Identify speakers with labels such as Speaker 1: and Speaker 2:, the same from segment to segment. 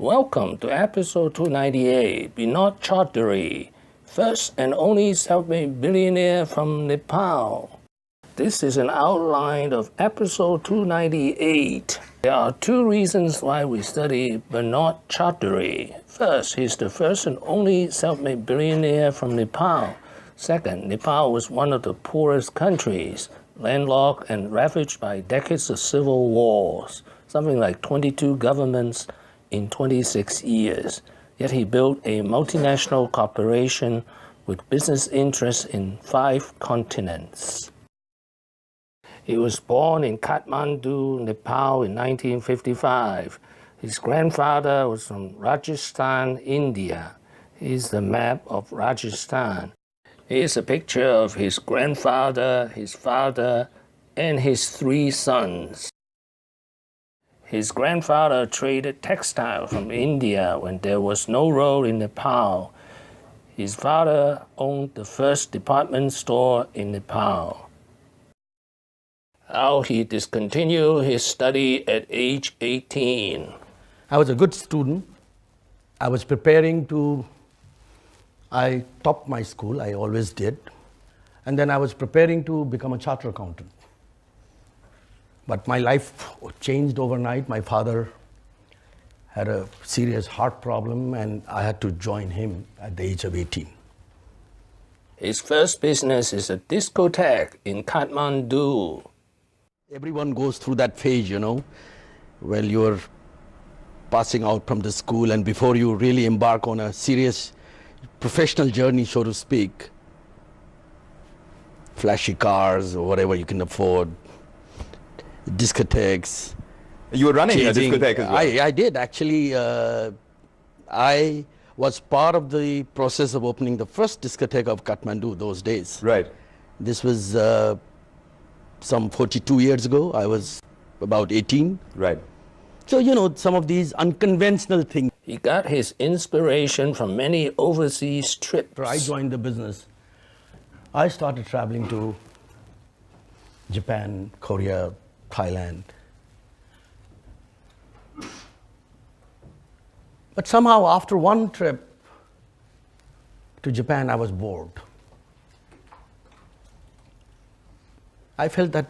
Speaker 1: Welcome to episode 298, Binod Chaudhary, first and only self-made billionaire from Nepal. This is an outline of episode 298. There are two reasons why we study Binod Chaudhary. First, he's the first and only self-made billionaire from Nepal. Second, Nepal was one of the poorest countries, landlocked and ravaged by decades of civil wars, something like 22 governments in 26 years. Yet he built a multinational corporation with business interests in 5 continents. He was born in Kathmandu, Nepal in 1955. His grandfather was from Rajasthan, India. Here's the map of Rajasthan. Here's a picture of his grandfather, his father, and his 3 sons. His grandfather traded textile from India when there was no road in Nepal. His father owned the first department store in Nepal. How he discontinued his study at age 18.
Speaker 2: I was a good student. I was preparing to, I topped my school, I always did. And then I was preparing to become a chartered accountant. But my life changed overnight. My father had a serious heart problem and I had to join him at the age of 18.
Speaker 1: His first business is a discotheque in Kathmandu.
Speaker 2: Everyone goes through that phase, while you're passing out from the school and before you really embark on a serious professional journey, so to speak. Flashy cars or whatever you can afford, discotheques.
Speaker 3: You were running a discotheque as well?
Speaker 2: I did actually. I was part of the process of opening the first discotheque of Kathmandu those days.
Speaker 3: Right.
Speaker 2: This was some 42 years ago. I was about 18.
Speaker 3: Right.
Speaker 2: So, some of these unconventional things.
Speaker 1: He got his inspiration from many overseas trips.
Speaker 2: After I joined the business, I started traveling to Japan, Korea, Thailand. But somehow after one trip to Japan, I was bored. I felt that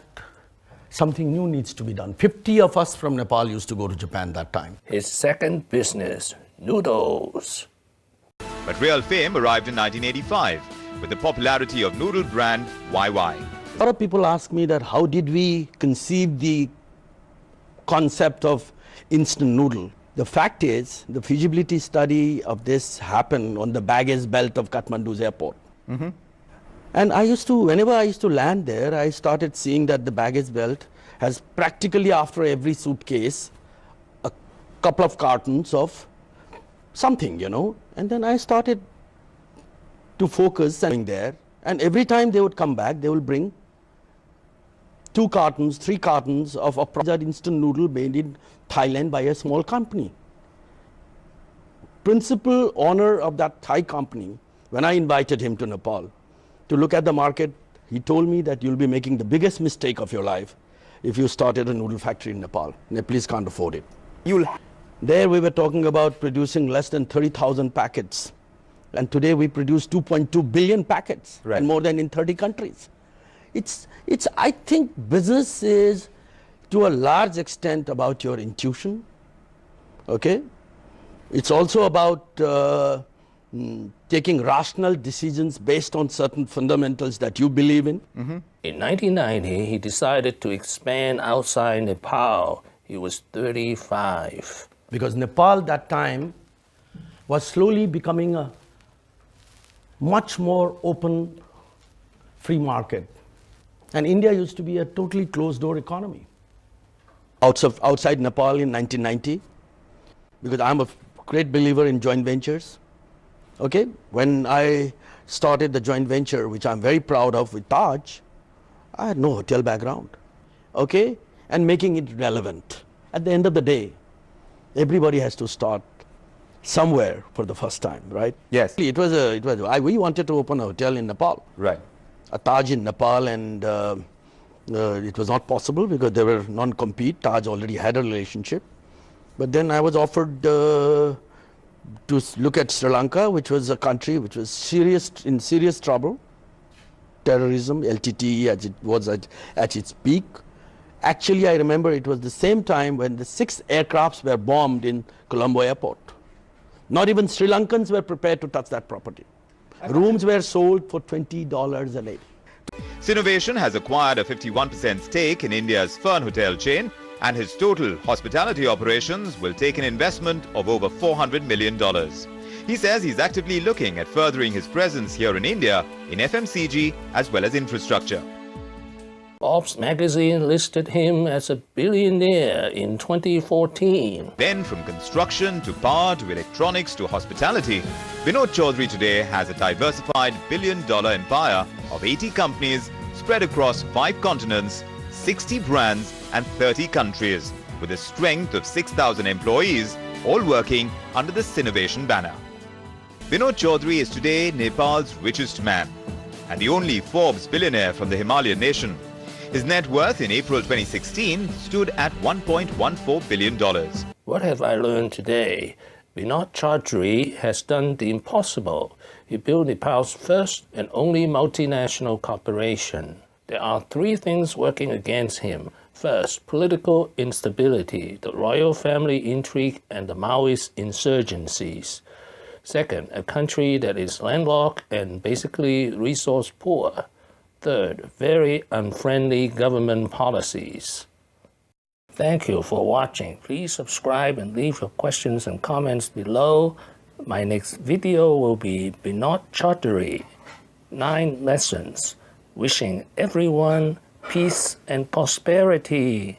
Speaker 2: something new needs to be done. 50 of us from Nepal used to go to Japan that time.
Speaker 1: His second business, noodles.
Speaker 3: But real fame arrived in 1985 with the popularity of noodle brand YY.
Speaker 2: A lot of people ask me that how did we conceive the concept of instant noodle? The fact is, the feasibility study of this happened on the baggage belt of Kathmandu's airport. Mm-hmm. And whenever I used to land there, I started seeing that the baggage belt has practically after every suitcase, a couple of cartons of something, And then I started to focus and there. And every time they would come back, they will bring 2 cartons, 3 cartons of a product instant noodle made in Thailand by a small company. Principal owner of that Thai company, when I invited him to Nepal to look at the market, he told me that you'll be making the biggest mistake of your life if you started a noodle factory in Nepal. Nepalese can't afford it. There we were talking about producing less than 30,000 packets. And today we produce 2.2 billion packets,
Speaker 3: right,
Speaker 2: and more than in 30 countries. I think business is to a large extent about your intuition, okay? It's also about taking rational decisions based on certain fundamentals that you believe in.
Speaker 1: Mm-hmm. In 1990, he decided to expand outside Nepal. He was 35.
Speaker 2: Because Nepal that time was slowly becoming a much more open, free market. And India used to be a totally closed-door economy. Outside Nepal in 1990, because I'm a great believer in joint ventures. Okay, when I started the joint venture, which I'm very proud of with Taj, I had no hotel background. Okay, and making it relevant. At the end of the day, everybody has to start somewhere for the first time, right?
Speaker 3: Yes.
Speaker 2: We wanted to open a hotel in Nepal.
Speaker 3: Right.
Speaker 2: A Taj in Nepal, and it was not possible because they were non-compete. Taj already had a relationship. But then I was offered to look at Sri Lanka, which was a country which was in serious trouble. Terrorism, LTTE as it was at its peak. Actually, I remember it was the same time when the 6 aircrafts were bombed in Colombo airport. Not even Sri Lankans were prepared to touch that property. Rooms were sold for $20 a night.
Speaker 3: Sinovation has acquired a 51% stake in India's Fern Hotel chain, and his total hospitality operations will take an investment of over $400 million. He says he's actively looking at furthering his presence here in India in FMCG as well as infrastructure.
Speaker 1: Forbes magazine listed him as a billionaire in 2014.
Speaker 3: Then from construction to power to electronics to hospitality, Binod Chaudhary today has a diversified billion-dollar empire of 80 companies spread across 5 continents, 60 brands and 30 countries, with a strength of 6,000 employees, all working under the Sinovation banner. Binod Chaudhary is today Nepal's richest man and the only Forbes billionaire from the Himalayan nation. His net worth in April 2016 stood at $1.14 billion.
Speaker 1: What have I learned today? Binod Chaudhary has done the impossible. He built Nepal's first and only multinational corporation. There are 3 things working against him. First, political instability, the royal family intrigue and the Maoist insurgencies. Second, a country that is landlocked and basically resource poor. Third, very unfriendly government policies. Thank you for watching. Please subscribe and leave your questions and comments below. My next video will be Binod Chaudhary, 9 lessons. Wishing everyone peace and prosperity.